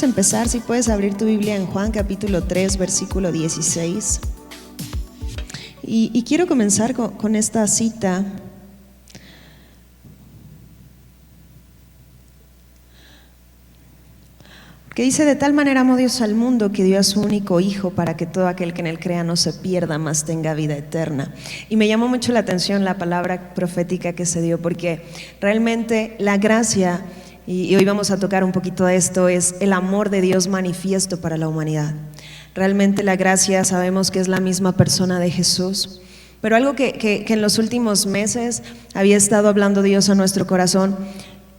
a empezar, si puedes abrir tu Biblia en Juan capítulo 3, versículo 16. Y quiero comenzar con esta cita. Que dice: de tal manera amó Dios al mundo que dio a su único Hijo para que todo aquel que en él crea no se pierda, mas tenga vida eterna. Y me llamó mucho la atención la palabra profética que se dio, porque realmente la gracia, y hoy vamos a tocar un poquito de esto, es el amor de Dios manifiesto para la humanidad. Realmente la gracia sabemos que es la misma persona de Jesús. Pero algo que en los últimos meses había estado hablando Dios a nuestro corazón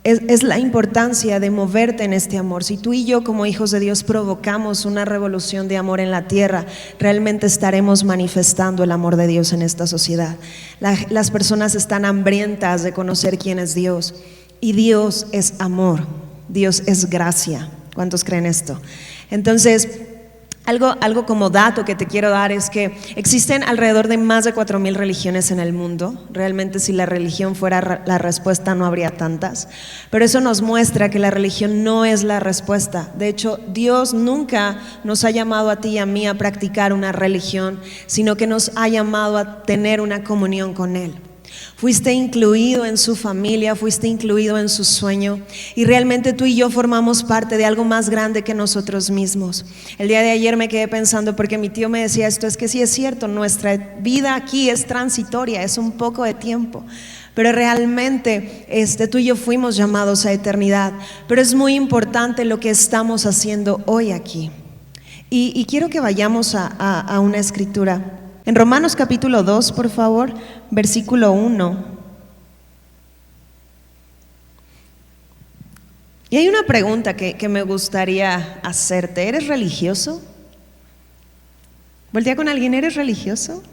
es la importancia de moverte en este amor. Si tú y yo como hijos de Dios provocamos una revolución de amor en la tierra, realmente estaremos manifestando el amor de Dios en esta sociedad. Las personas están hambrientas de conocer quién es Dios, y Dios es amor, Dios es gracia. ¿Cuántos creen esto? Entonces, algo como dato que te quiero dar es que existen alrededor de más de 4,000 religiones en el mundo. Realmente, si la religión fuera la respuesta, no habría tantas. Pero eso nos muestra que la religión no es la respuesta. De hecho, Dios nunca nos ha llamado a ti y a mí a practicar una religión, sino que nos ha llamado a tener una comunión con Él. Fuiste incluido en su familia, fuiste incluido en su sueño, y realmente tú y yo formamos parte de algo más grande que nosotros mismos. El día de ayer me quedé pensando, porque mi tío me decía esto, es que sí es cierto, nuestra vida aquí es transitoria, es un poco de tiempo, pero realmente tú y yo fuimos llamados a eternidad. Pero es muy importante lo que estamos haciendo hoy aquí, y quiero que vayamos a una escritura. En Romanos capítulo 2, por favor, versículo 1. Y hay una pregunta que me gustaría hacerte. ¿Eres religioso? Voltea con alguien: ¿eres religioso?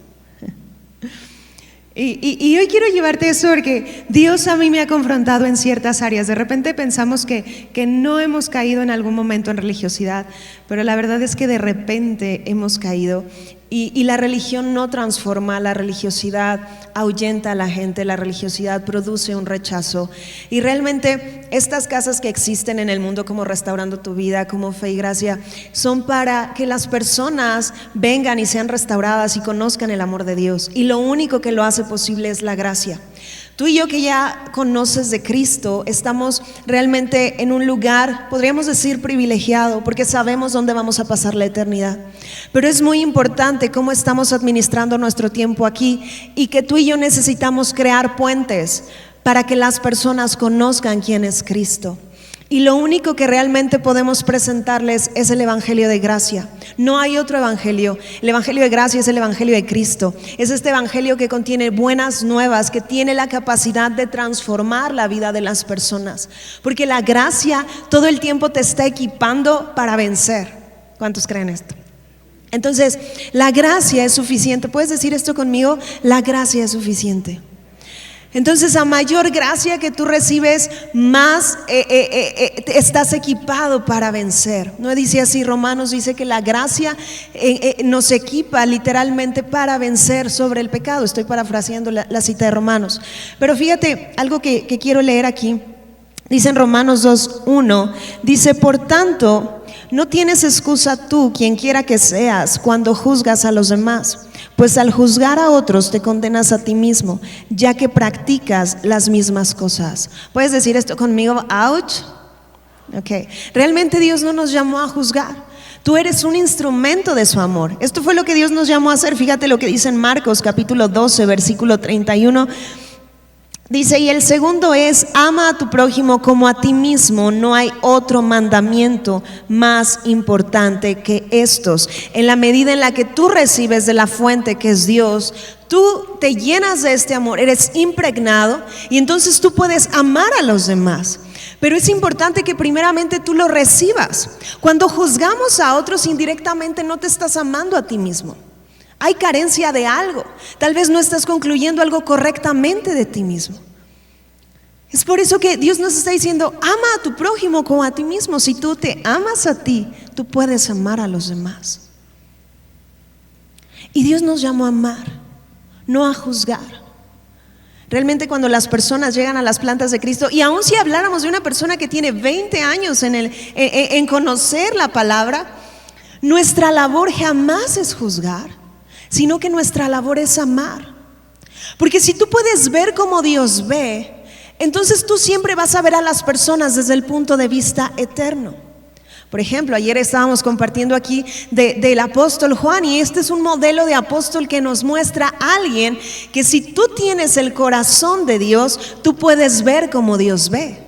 Y hoy quiero llevarte eso, porque Dios a mí me ha confrontado en ciertas áreas. De repente pensamos que no hemos caído en algún momento en religiosidad, pero la verdad es que de repente hemos caído. Y la religión no transforma, la religiosidad ahuyenta a la gente, la religiosidad produce un rechazo. Y realmente estas casas que existen en el mundo, como Restaurando tu Vida, como Fe y Gracia, son para que las personas vengan y sean restauradas y conozcan el amor de Dios. Y lo único que lo hace posible es la gracia. Tú y yo, que ya conoces de Cristo, estamos realmente en un lugar, podríamos decir, privilegiado, porque sabemos dónde vamos a pasar la eternidad. Pero es muy importante cómo estamos administrando nuestro tiempo aquí, y que tú y yo necesitamos crear puentes para que las personas conozcan quién es Cristo. Y lo único que realmente podemos presentarles es el evangelio de gracia. No hay otro evangelio. El evangelio de gracia es el evangelio de Cristo. Es este evangelio que contiene buenas nuevas, que tiene la capacidad de transformar la vida de las personas. Porque la gracia todo el tiempo te está equipando para vencer. ¿Cuántos creen esto? Entonces, la gracia es suficiente. ¿Puedes decir esto conmigo? La gracia es suficiente. Entonces, a mayor gracia que tú recibes, más estás equipado para vencer. No dice así Romanos, dice que la gracia nos equipa literalmente para vencer sobre el pecado. Estoy parafraseando la cita de Romanos. Pero fíjate algo que quiero leer aquí. Dice en Romanos 2:1, dice: por tanto, no tienes excusa tú, quien quiera que seas, cuando juzgas a los demás, pues al juzgar a otros te condenas a ti mismo, ya que practicas las mismas cosas. ¿Puedes decir esto conmigo? Ouch. Okay. Realmente Dios no nos llamó a juzgar. Tú eres un instrumento de su amor. Esto fue lo que Dios nos llamó a hacer. Fíjate lo que dice en Marcos capítulo 12, versículo 31. Dice: y el segundo es: ama a tu prójimo como a ti mismo. No hay otro mandamiento más importante que estos. En la medida en la que tú recibes de la fuente que es Dios, tú te llenas de este amor, eres impregnado, y entonces tú puedes amar a los demás. Pero es importante que primeramente tú lo recibas. Cuando juzgamos a otros indirectamente, no te estás amando a ti mismo. Hay carencia de algo. Tal vez no estás concluyendo algo correctamente de ti mismo. Es por eso que Dios nos está diciendo: ama a tu prójimo como a ti mismo. Si tú te amas a ti, tú puedes amar a los demás. Y Dios nos llamó a amar, no a juzgar. Realmente cuando las personas llegan a las plantas de Cristo, y aun si habláramos de una persona que tiene 20 años en conocer la palabra, nuestra labor jamás es juzgar, sino que nuestra labor es amar. Porque si tú puedes ver como Dios ve, entonces tú siempre vas a ver a las personas desde el punto de vista eterno. Por ejemplo, ayer estábamos compartiendo aquí del apóstol Juan, y este es un modelo de apóstol que nos muestra a alguien que si tú tienes el corazón de Dios, tú puedes ver como Dios ve.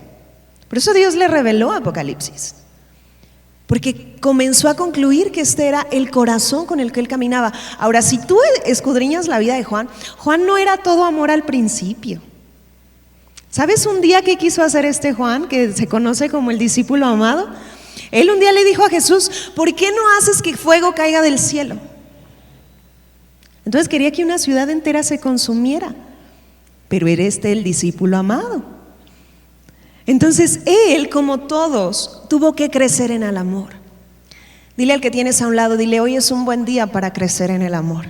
Por eso Dios le reveló Apocalipsis, porque comenzó a concluir que este era el corazón con el que él caminaba. Ahora, si tú escudriñas la vida de Juan, Juan no era todo amor al principio. ¿Sabes un día qué quiso hacer este Juan, que se conoce como el discípulo amado? Él un día le dijo a Jesús: ¿por qué no haces que fuego caiga del cielo? Entonces quería que una ciudad entera se consumiera, pero era el discípulo amado. Entonces él, como todos, tuvo que crecer en el amor. Dile al que tienes a un lado, dile: hoy es un buen día para crecer en el amor.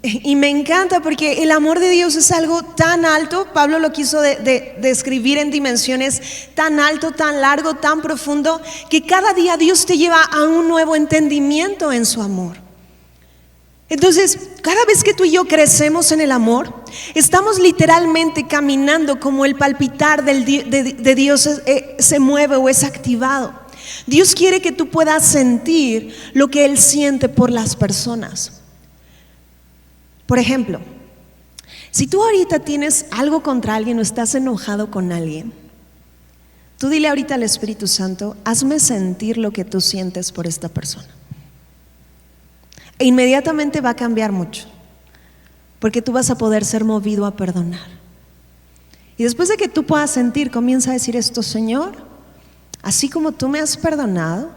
Y me encanta porque el amor de Dios es algo tan alto. Pablo lo quiso describir en dimensiones tan alto, tan largo, tan profundo, que cada día Dios te lleva a un nuevo entendimiento en su amor. Entonces, cada vez que tú y yo crecemos en el amor, estamos literalmente caminando como el palpitar de Dios se mueve o es activado. Dios quiere que tú puedas sentir lo que Él siente por las personas. Por ejemplo, si tú ahorita tienes algo contra alguien o estás enojado con alguien, tú dile ahorita al Espíritu Santo: hazme sentir lo que tú sientes por esta persona. E inmediatamente va a cambiar mucho, porque tú vas a poder ser movido a perdonar. Y después de que tú puedas sentir, comienza a decir esto: Señor, así como tú me has perdonado,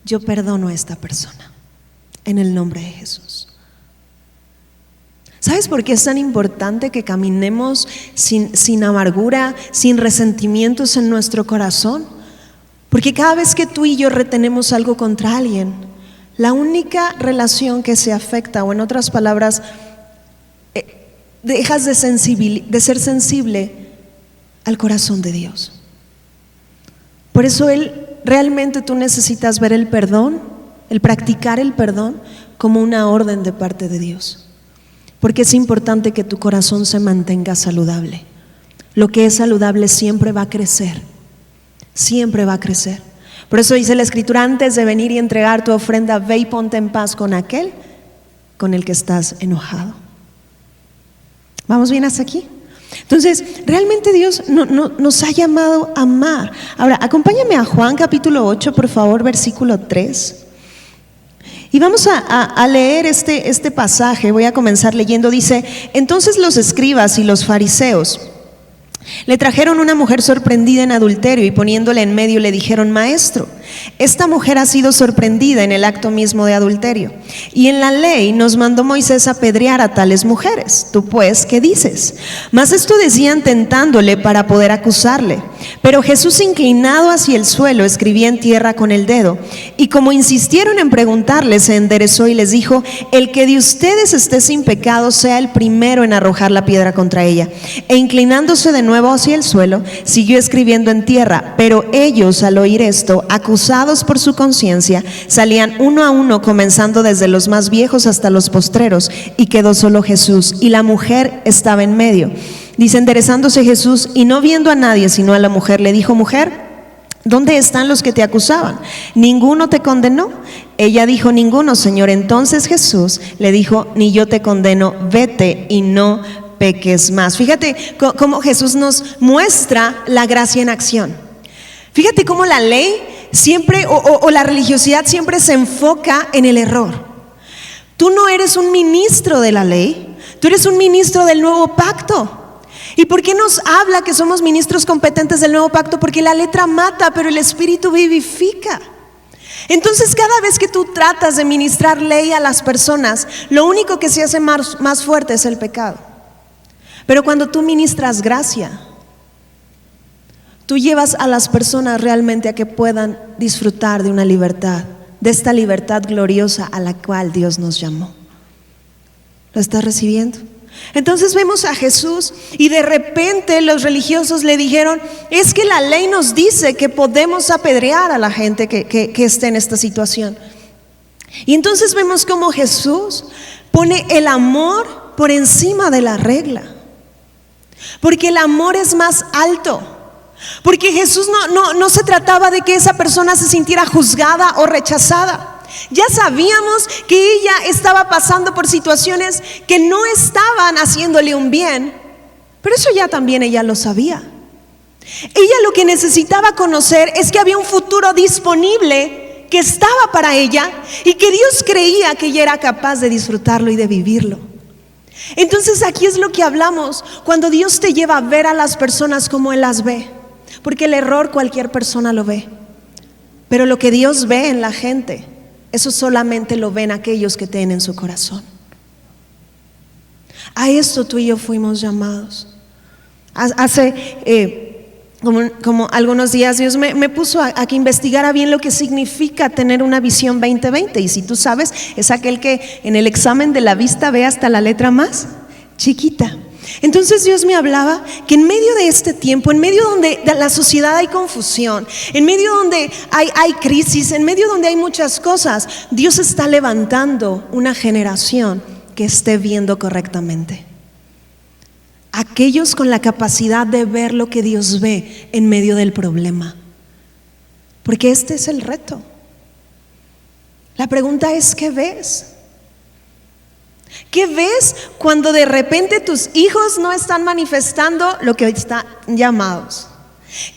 yo perdono a esta persona, en el nombre de Jesús. ¿Sabes por qué es tan importante que caminemos sin amargura, sin resentimientos en nuestro corazón? Porque cada vez que tú y yo retenemos algo contra alguien, la única relación que se afecta, o en otras palabras, dejas de ser sensible al corazón de Dios. Por eso realmente tú necesitas ver el perdón, el practicar el perdón, como una orden de parte de Dios. Porque es importante que tu corazón se mantenga saludable. Lo que es saludable siempre va a crecer, siempre va a crecer. Por eso dice la Escritura: antes de venir y entregar tu ofrenda, ve y ponte en paz con aquel con el que estás enojado. ¿Vamos bien hasta aquí? Entonces, realmente Dios nos ha llamado a amar. Ahora, acompáñame a Juan capítulo 8, por favor, versículo 3. Y vamos a leer este pasaje. Voy a comenzar leyendo. Dice: entonces los escribas y los fariseos le trajeron una mujer sorprendida en adulterio, y poniéndola en medio le dijeron: Maestro, esta mujer ha sido sorprendida en el acto mismo de adulterio, y en la ley nos mandó Moisés apedrear a tales mujeres. Tú pues, ¿qué dices? Mas esto decían tentándole para poder acusarle. Pero Jesús, inclinado hacia el suelo, escribía en tierra con el dedo, y como insistieron en preguntarle, se enderezó y les dijo: el que de ustedes esté sin pecado sea el primero en arrojar la piedra contra ella. E inclinándose de nuevo hacia el suelo, siguió escribiendo en tierra. Pero ellos, al oír esto, acusados por su conciencia, salían uno a uno, comenzando desde los más viejos hasta los postreros, y quedó solo Jesús, y la mujer estaba en medio. Dice: enderezándose Jesús, y no viendo a nadie sino a la mujer, le dijo: mujer, ¿dónde están los que te acusaban? ¿Ninguno te condenó? Ella dijo: ninguno, Señor. Entonces Jesús le dijo: ni yo te condeno, vete y no peques más. Fíjate cómo Jesús nos muestra la gracia en acción. Fíjate cómo la ley siempre o la religiosidad siempre se enfoca en el error. Tú no eres un ministro de la ley, tú eres un ministro del nuevo pacto. ¿Y por qué nos habla que somos ministros competentes del nuevo pacto? Porque la letra mata, pero el Espíritu vivifica. Entonces, cada vez que tú tratas de ministrar ley a las personas, lo único que se hace más fuerte es el pecado. Pero cuando tú ministras gracia, tú llevas a las personas realmente a que puedan disfrutar de una libertad, de esta libertad gloriosa a la cual Dios nos llamó. ¿Lo estás recibiendo? Entonces vemos a Jesús y de repente los religiosos le dijeron: es que la ley nos dice que podemos apedrear a la gente que esté en esta situación. Y entonces vemos cómo Jesús pone el amor por encima de la regla, porque el amor es más alto. Porque Jesús no se trataba de que esa persona se sintiera juzgada o rechazada. Ya sabíamos que ella estaba pasando por situaciones que no estaban haciéndole un bien, pero eso ya también ella lo sabía. Ella lo que necesitaba conocer es que había un futuro disponible que estaba para ella y que Dios creía que ella era capaz de disfrutarlo y de vivirlo. Entonces aquí es lo que hablamos cuando Dios te lleva a ver a las personas como Él las ve, porque el error cualquier persona lo ve, pero lo que Dios ve en la gente, eso solamente lo ven aquellos que tienen en su corazón. A esto tú y yo fuimos llamados. Hace como algunos días Dios me puso a que investigara bien lo que significa tener una visión 2020. Y si tú sabes, es aquel que en el examen de la vista ve hasta la letra más chiquita. Entonces Dios me hablaba que en medio de este tiempo, en medio donde de la sociedad hay confusión, en medio donde hay crisis, en medio donde hay muchas cosas, Dios está levantando una generación que esté viendo correctamente. Aquellos con la capacidad de ver lo que Dios ve en medio del problema. Porque este es el reto. La pregunta es: ¿qué ves? ¿Qué ves cuando de repente tus hijos no están manifestando lo que están llamados?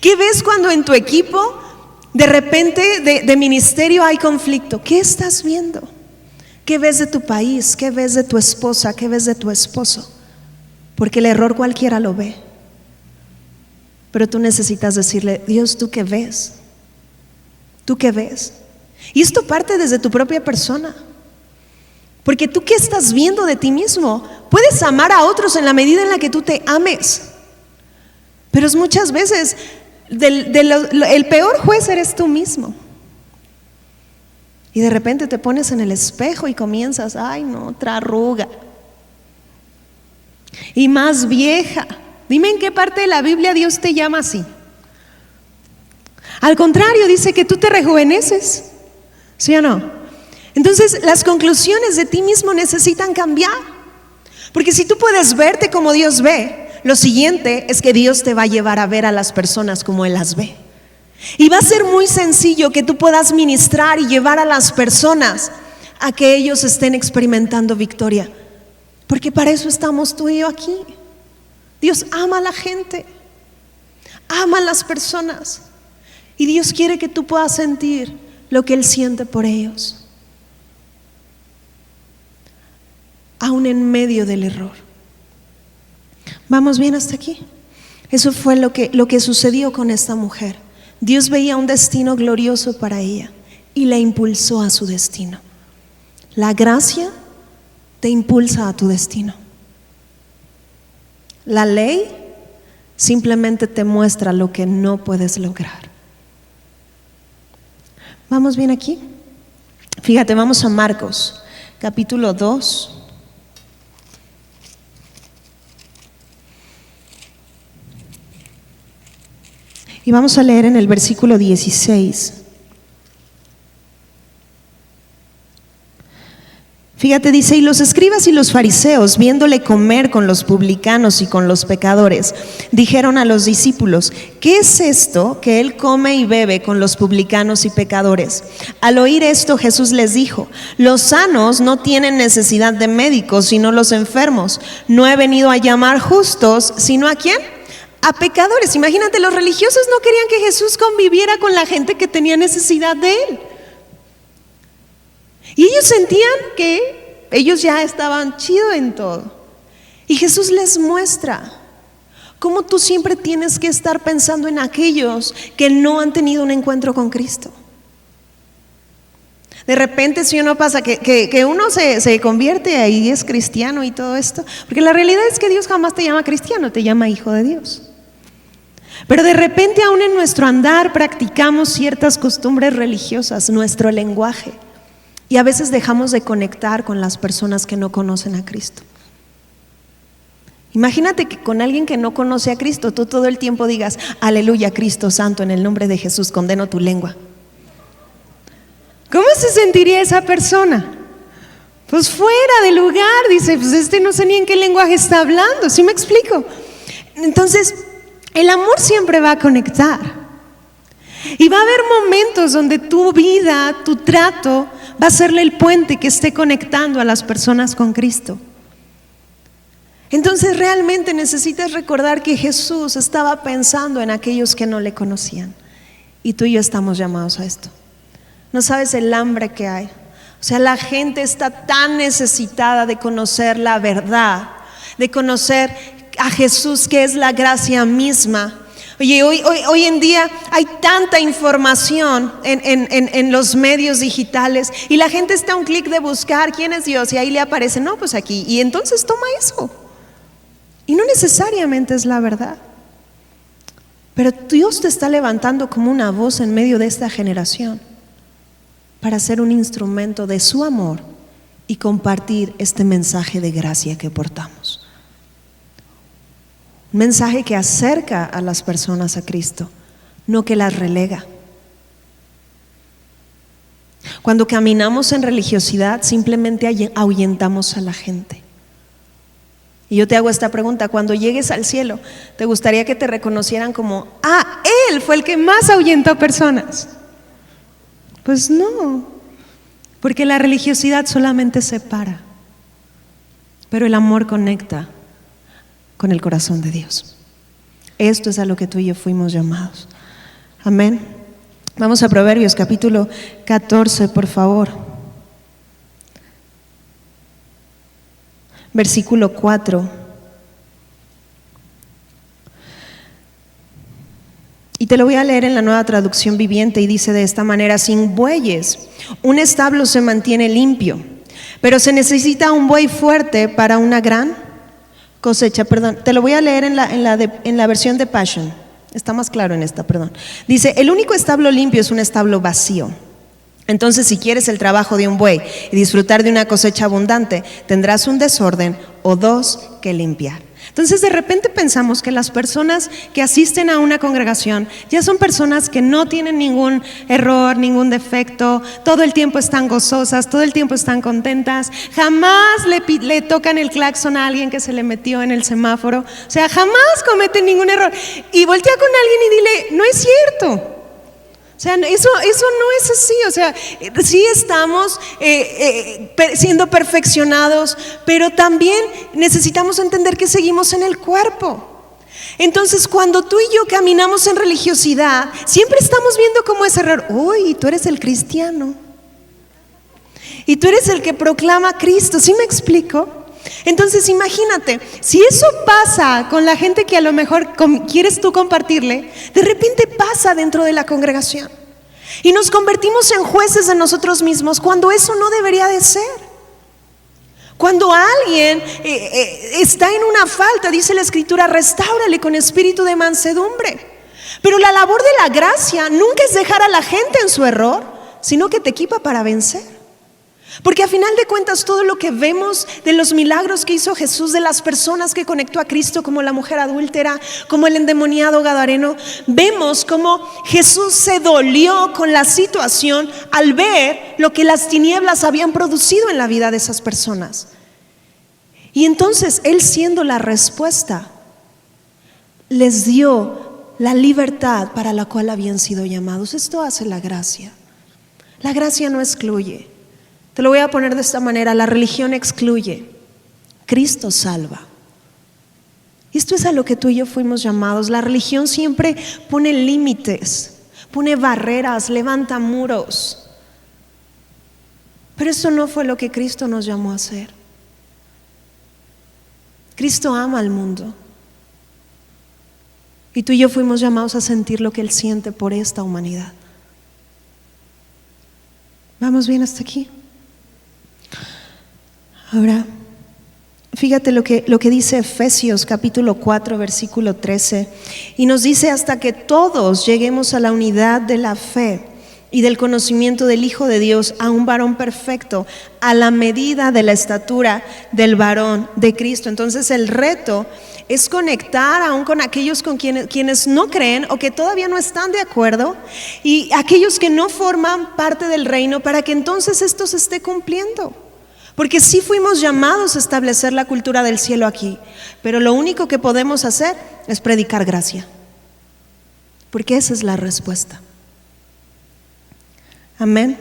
¿Qué ves cuando en tu equipo de repente de ministerio hay conflicto? ¿Qué estás viendo? ¿Qué ves de tu país? ¿Qué ves de tu esposa? ¿Qué ves de tu esposo? Porque el error cualquiera lo ve, pero tú necesitas decirle: Dios, ¿tú qué ves? ¿Tú qué ves? Y esto parte desde tu propia persona. Porque tú, ¿qué estás viendo de ti mismo? Puedes amar a otros en la medida en la que tú te ames, pero es muchas veces el peor juez eres tú mismo. Y de repente te pones en el espejo y comienzas: ay no, otra arruga y más vieja. Dime en qué parte de la Biblia Dios te llama así. Al contrario, dice que tú te rejuveneces, ¿sí o no? Entonces las conclusiones de ti mismo necesitan cambiar, porque si tú puedes verte como Dios ve, lo siguiente es que Dios te va a llevar a ver a las personas como Él las ve. Y va a ser muy sencillo que tú puedas ministrar y llevar a las personas a que ellos estén experimentando victoria, porque para eso estamos tú y yo aquí. Dios ama a la gente, ama a las personas, y Dios quiere que tú puedas sentir lo que Él siente por ellos, aún en medio del error. ¿Vamos bien hasta aquí? Eso fue lo que sucedió con esta mujer. Dios veía un destino glorioso para ella y la impulsó a su destino. La gracia te impulsa a tu destino. La ley simplemente te muestra lo que no puedes lograr. ¿Vamos bien aquí? Fíjate, vamos a Marcos, capítulo 2. Y vamos a leer en el versículo 16. Fíjate, dice: y los escribas y los fariseos, viéndole comer con los publicanos y con los pecadores, dijeron a los discípulos: ¿qué es esto que él come y bebe con los publicanos y pecadores? Al oír esto, Jesús les dijo: los sanos no tienen necesidad de médicos, sino los enfermos. No he venido a llamar justos, sino ¿a quién? A pecadores. Imagínate, los religiosos no querían que Jesús conviviera con la gente que tenía necesidad de Él. Y ellos sentían que ellos ya estaban chido en todo. Y Jesús les muestra cómo tú siempre tienes que estar pensando en aquellos que no han tenido un encuentro con Cristo. De repente, si uno pasa que uno se convierte y es cristiano y todo esto, porque la realidad es que Dios jamás te llama cristiano, te llama hijo de Dios. Pero de repente, aún en nuestro andar, practicamos ciertas costumbres religiosas, nuestro lenguaje, y a veces dejamos de conectar con las personas que no conocen a Cristo. Imagínate que con alguien que no conoce a Cristo, tú todo el tiempo digas, aleluya, Cristo Santo, en el nombre de Jesús, condeno tu lengua. ¿Cómo se sentiría esa persona? Pues fuera de lugar, dice, pues no sé ni en qué lenguaje está hablando, ¿sí me explico? Entonces, el amor siempre va a conectar. Y va a haber momentos donde tu vida, tu trato, va a serle el puente que esté conectando a las personas con Cristo. Entonces realmente necesitas recordar que Jesús estaba pensando en aquellos que no le conocían. Y tú y yo estamos llamados a esto. No sabes el hambre que hay. O sea, la gente está tan necesitada de conocer la verdad, de conocer a Jesús, que es la gracia misma. Oye, hoy en día hay tanta información en los medios digitales y la gente está a un clic de buscar quién es Dios y ahí le aparece, no, pues aquí. Y entonces toma eso. Y no necesariamente es la verdad. Pero Dios te está levantando como una voz en medio de esta generación para ser un instrumento de su amor y compartir este mensaje de gracia que portamos. Un mensaje que acerca a las personas a Cristo, no que las relega. Cuando caminamos en religiosidad, simplemente ahuyentamos a la gente. Y yo te hago esta pregunta: cuando llegues al cielo, ¿te gustaría que te reconocieran como, él fue el que más ahuyentó personas? Pues no, porque la religiosidad solamente separa, pero el amor conecta con el corazón de Dios. Esto es a lo que tú y yo fuimos llamados. Amén. Vamos a Proverbios capítulo 14, por favor. Versículo 4. Y te lo voy a leer en la Nueva Traducción Viviente y dice de esta manera: sin bueyes un establo se mantiene limpio, pero se necesita un buey fuerte para una gran cosecha. Perdón, te lo voy a leer en la versión de Passion. Está más claro en esta, perdón. Dice: el único establo limpio es un establo vacío. Entonces, si quieres el trabajo de un buey y disfrutar de una cosecha abundante, tendrás un desorden o dos que limpiar. Entonces, de repente pensamos que las personas que asisten a una congregación ya son personas que no tienen ningún error, ningún defecto, todo el tiempo están gozosas, todo el tiempo están contentas, jamás le tocan el claxon a alguien que se le metió en el semáforo, o sea, jamás cometen ningún error. Y voltea con alguien y dile: no es cierto. O sea, eso no es así. O sea, sí estamos siendo perfeccionados, pero también necesitamos entender que seguimos en el cuerpo. Entonces, cuando tú y yo caminamos en religiosidad, siempre estamos viendo como ese error. Uy, tú eres el cristiano y tú eres el que proclama a Cristo. ¿Sí me explico? Entonces imagínate, si eso pasa con la gente que a lo mejor quieres tú compartirle, de repente pasa dentro de la congregación y nos convertimos en jueces de nosotros mismos cuando eso no debería de ser. Cuando alguien está en una falta, dice la Escritura: restáurale con espíritu de mansedumbre. Pero la labor de la gracia nunca es dejar a la gente en su error, sino que te equipa para vencer. Porque a final de cuentas, todo lo que vemos de los milagros que hizo Jesús, de las personas que conectó a Cristo, como la mujer adúltera, como el endemoniado gadareno, vemos cómo Jesús se dolió con la situación al ver lo que las tinieblas habían producido en la vida de esas personas. Y entonces Él, siendo la respuesta, les dio la libertad para la cual habían sido llamados. Esto hace la gracia. La gracia no excluye. Te lo voy a poner de esta manera: la religión excluye, Cristo salva. Y esto es a lo que tú y yo fuimos llamados. La religión siempre pone límites, pone barreras, levanta muros. Pero eso no fue lo que Cristo nos llamó a hacer. Cristo ama al mundo. Y tú y yo fuimos llamados a sentir lo que Él siente por esta humanidad. ¿Vamos bien hasta aquí? Ahora, fíjate lo que dice Efesios capítulo 4, versículo 13. Y nos dice: hasta que todos lleguemos a la unidad de la fe y del conocimiento del Hijo de Dios, a un varón perfecto, a la medida de la estatura del varón de Cristo. Entonces el reto es conectar aún con aquellos con quienes no creen o que todavía no están de acuerdo, y aquellos que no forman parte del reino, para que entonces esto se esté cumpliendo. Porque sí fuimos llamados a establecer la cultura del cielo aquí, pero lo único que podemos hacer es predicar gracia, porque esa es la respuesta. Amén.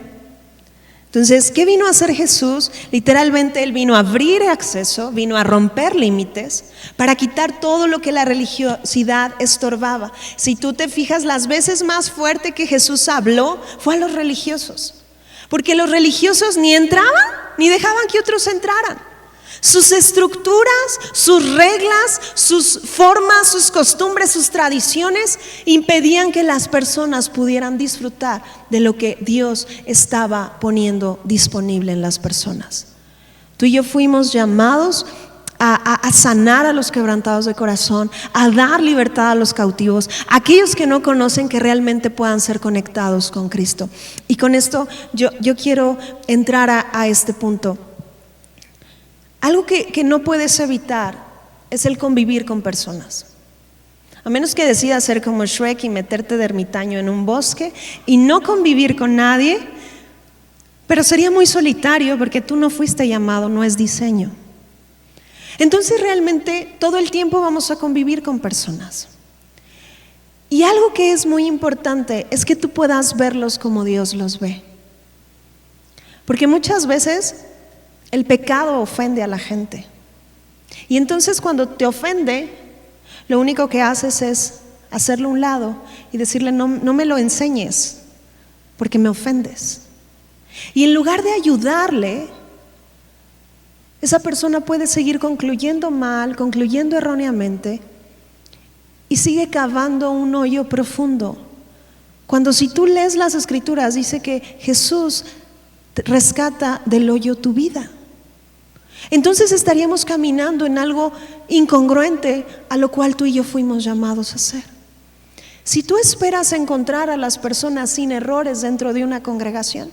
Entonces, ¿qué vino a hacer Jesús? Literalmente Él vino a abrir acceso, vino a romper límites, para quitar todo lo que la religiosidad estorbaba. Si tú te fijas, las veces más fuerte que Jesús habló fue a los religiosos, porque los religiosos ni entraban ni dejaban que otros entraran. Sus estructuras, sus reglas, sus formas, sus costumbres, sus tradiciones impedían que las personas pudieran disfrutar de lo que Dios estaba poniendo disponible en las personas. Tú y yo fuimos llamados a sanar a los quebrantados de corazón, a dar libertad a los cautivos, a aquellos que no conocen, que realmente puedan ser conectados con Cristo. Y con esto yo quiero entrar a este punto. Algo que no puedes evitar es el convivir con personas. A menos que decidas ser como Shrek y meterte de ermitaño en un bosque y no convivir con nadie, pero sería muy solitario, porque tú no fuiste llamado, no es diseño. Entonces realmente todo el tiempo vamos a convivir con personas. Y algo que es muy importante es que tú puedas verlos como Dios los ve. Porque muchas veces el pecado ofende a la gente. Y entonces cuando te ofende, lo único que haces es hacerlo a un lado y decirle: no me lo enseñes, porque me ofendes. Y en lugar de ayudarle, esa persona puede seguir concluyendo mal, concluyendo erróneamente, y sigue cavando un hoyo profundo. Cuando, si tú lees las Escrituras, dice que Jesús rescata del hoyo tu vida. Entonces estaríamos caminando en algo incongruente a lo cual tú y yo fuimos llamados a hacer. Si tú esperas encontrar a las personas sin errores dentro de una congregación,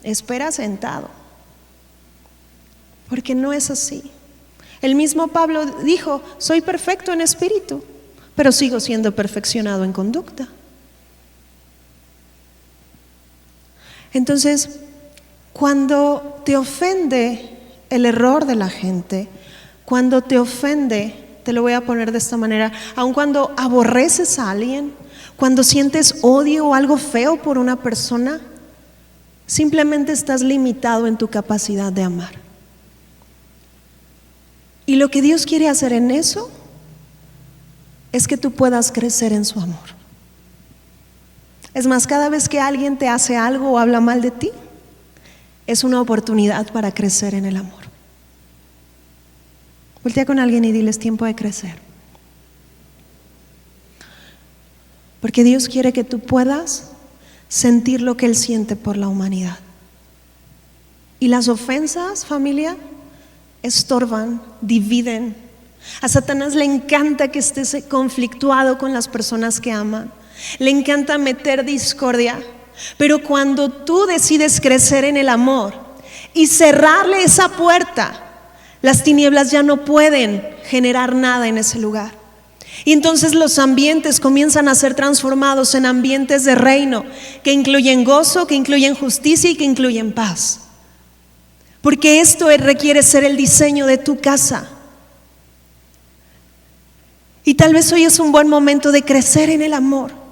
espera sentado, porque no es así. El mismo Pablo dijo: soy perfecto en espíritu, pero sigo siendo perfeccionado en conducta. Entonces, cuando te ofende el error de la gente, cuando te ofende, te lo voy a poner de esta manera, aun cuando aborreces a alguien, cuando sientes odio o algo feo por una persona, simplemente estás limitado en tu capacidad de amar. Y lo que Dios quiere hacer en eso es que tú puedas crecer en su amor. Es más, cada vez que alguien te hace algo o habla mal de ti, es una oportunidad para crecer en el amor. Voltea con alguien y dile: es tiempo de crecer. Porque Dios quiere que tú puedas sentir lo que Él siente por la humanidad. Y las ofensas, familia, estorban, dividen. A Satanás le encanta que estés conflictuado con las personas que aman. Le encanta meter discordia. Pero cuando tú decides crecer en el amor y cerrarle esa puerta, las tinieblas ya no pueden generar nada en ese lugar. Y entonces los ambientes comienzan a ser transformados en ambientes de reino, que incluyen gozo, que incluyen justicia y que incluyen paz. Porque esto requiere ser el diseño de tu casa. Y tal vez hoy es un buen momento de crecer en el amor.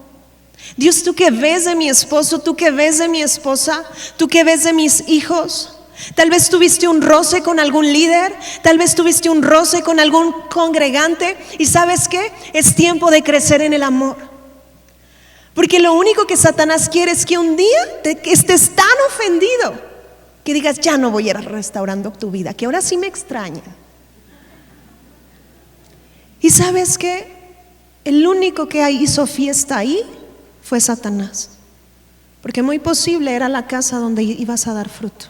Dios, ¿tú qué ves de mi esposo? ¿Tú qué ves de mi esposa? ¿Tú qué ves de mis hijos? Tal vez tuviste un roce con algún líder, tal vez tuviste un roce con algún congregante, y ¿sabes qué? Es tiempo de crecer en el amor. Porque lo único que Satanás quiere es que un día estés tan ofendido que digas: ya no voy a ir restaurando tu vida, que ahora sí me extrañan. Y ¿sabes qué? El único que hizo fiesta ahí fue Satanás, porque muy posible era la casa donde ibas a dar fruto.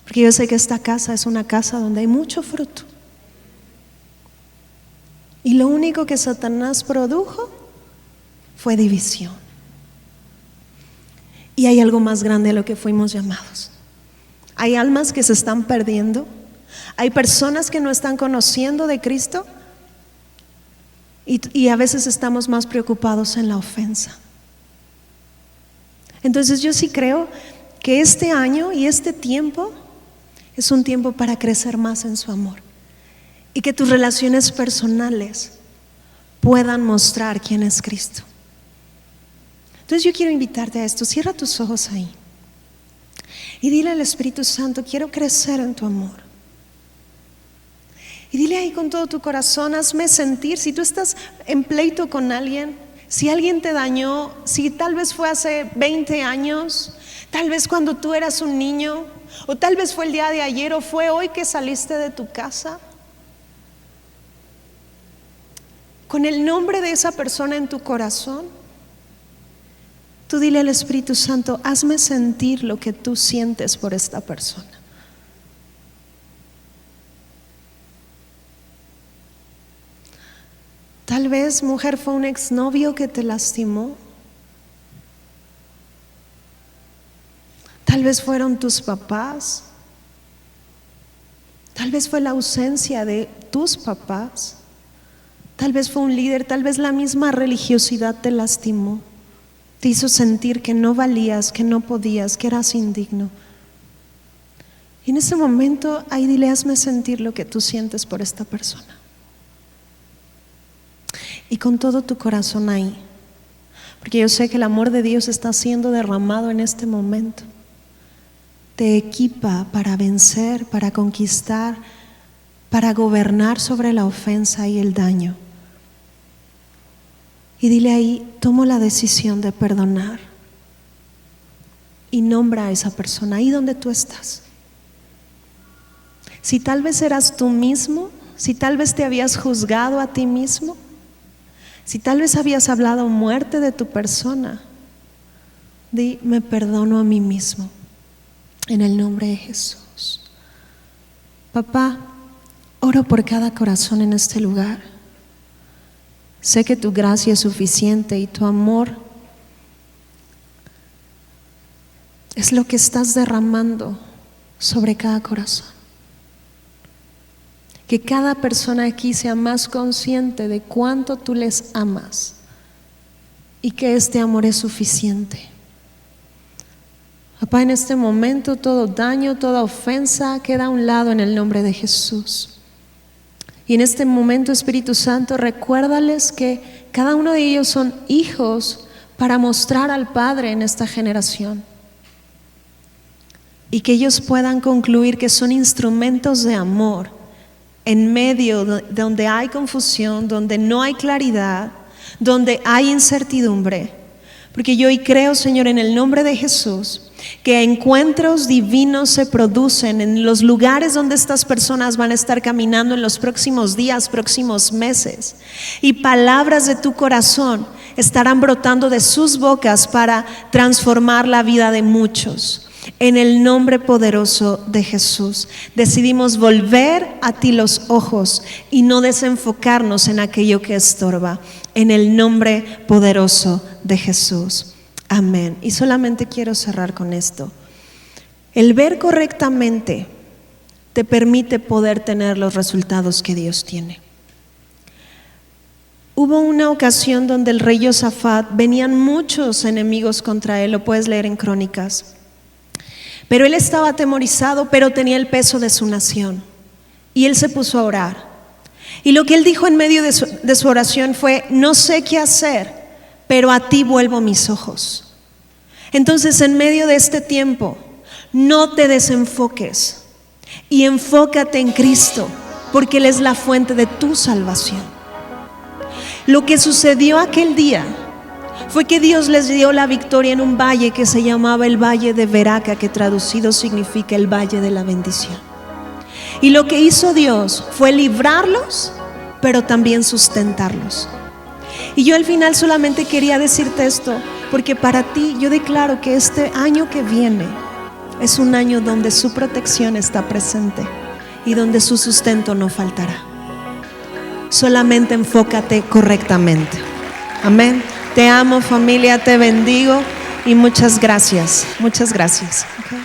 Porque yo sé que esta casa es una casa donde hay mucho fruto. Y lo único que Satanás produjo fue división. Y hay algo más grande a lo que fuimos llamados. Hay almas que se están perdiendo. Hay personas que no están conociendo de Cristo. Y a veces estamos más preocupados en la ofensa. Entonces yo sí creo que este año y este tiempo es un tiempo para crecer más en su amor. Y que tus relaciones personales puedan mostrar quién es Cristo. Entonces yo quiero invitarte a esto. Cierra tus ojos ahí y dile al Espíritu Santo: quiero crecer en tu amor. Y dile ahí con todo tu corazón: hazme sentir. Si tú estás en pleito con alguien, si alguien te dañó, si tal vez fue hace 20 años, tal vez cuando tú eras un niño, o tal vez fue el día de ayer, o fue hoy que saliste de tu casa, con el nombre de esa persona en tu corazón, tú dile al Espíritu Santo: hazme sentir lo que tú sientes por esta persona. Tal vez, mujer, fue un exnovio que te lastimó. Tal vez fueron tus papás. Tal vez fue la ausencia de tus papás. Tal vez fue un líder. Tal vez la misma religiosidad te lastimó. Te hizo sentir que no valías, que no podías, que eras indigno. Y en ese momento, ahí dile: hazme sentir lo que tú sientes por esta persona. Y con todo tu corazón ahí, porque yo sé que el amor de Dios está siendo derramado en este momento. Te equipa para vencer, para conquistar, para gobernar sobre la ofensa y el daño. Y dile ahí: tomo la decisión de perdonar. Y nombra a esa persona ahí donde tú estás. Si tal vez eras tú mismo, si tal vez te habías juzgado a ti mismo, si tal vez habías hablado muerte de tu persona, di: me perdono a mí mismo, en el nombre de Jesús. Papá, oro por cada corazón en este lugar. Sé que tu gracia es suficiente y tu amor es lo que estás derramando sobre cada corazón. Que cada persona aquí sea más consciente de cuánto tú les amas y que este amor es suficiente. Papá, en este momento todo daño, toda ofensa queda a un lado en el nombre de Jesús. Y en este momento, Espíritu Santo, recuérdales que cada uno de ellos son hijos para mostrar al Padre en esta generación. Y que ellos puedan concluir que son instrumentos de amor en medio donde hay confusión, donde no hay claridad, donde hay incertidumbre. Porque yo hoy creo, Señor, en el nombre de Jesús, que encuentros divinos se producen en los lugares donde estas personas van a estar caminando en los próximos días, próximos meses. Y palabras de tu corazón estarán brotando de sus bocas para transformar la vida de muchos. En el nombre poderoso de Jesús, decidimos volver a ti los ojos y no desenfocarnos en aquello que estorba. En el nombre poderoso de Jesús. Amén. Y solamente quiero cerrar con esto. El ver correctamente te permite poder tener los resultados que Dios tiene. Hubo una ocasión donde el rey Josafat, venían muchos enemigos contra él, lo puedes leer en Crónicas. Pero él estaba atemorizado, pero tenía el peso de su nación. Y él se puso a orar. Y lo que él dijo en medio de su oración fue: no sé qué hacer, pero a ti vuelvo mis ojos. Entonces, en medio de este tiempo, no te desenfoques y enfócate en Cristo, porque Él es la fuente de tu salvación. Lo que sucedió aquel día fue que Dios les dio la victoria en un valle que se llamaba el Valle de Beraca, que traducido significa el Valle de la Bendición. Y lo que hizo Dios fue librarlos, pero también sustentarlos. Y yo al final solamente quería decirte esto, porque para ti yo declaro que este año que viene es un año donde su protección está presente y donde su sustento no faltará. Solamente enfócate correctamente. Amén. Te amo, familia, te bendigo. y muchas gracias. Muchas gracias. Okay.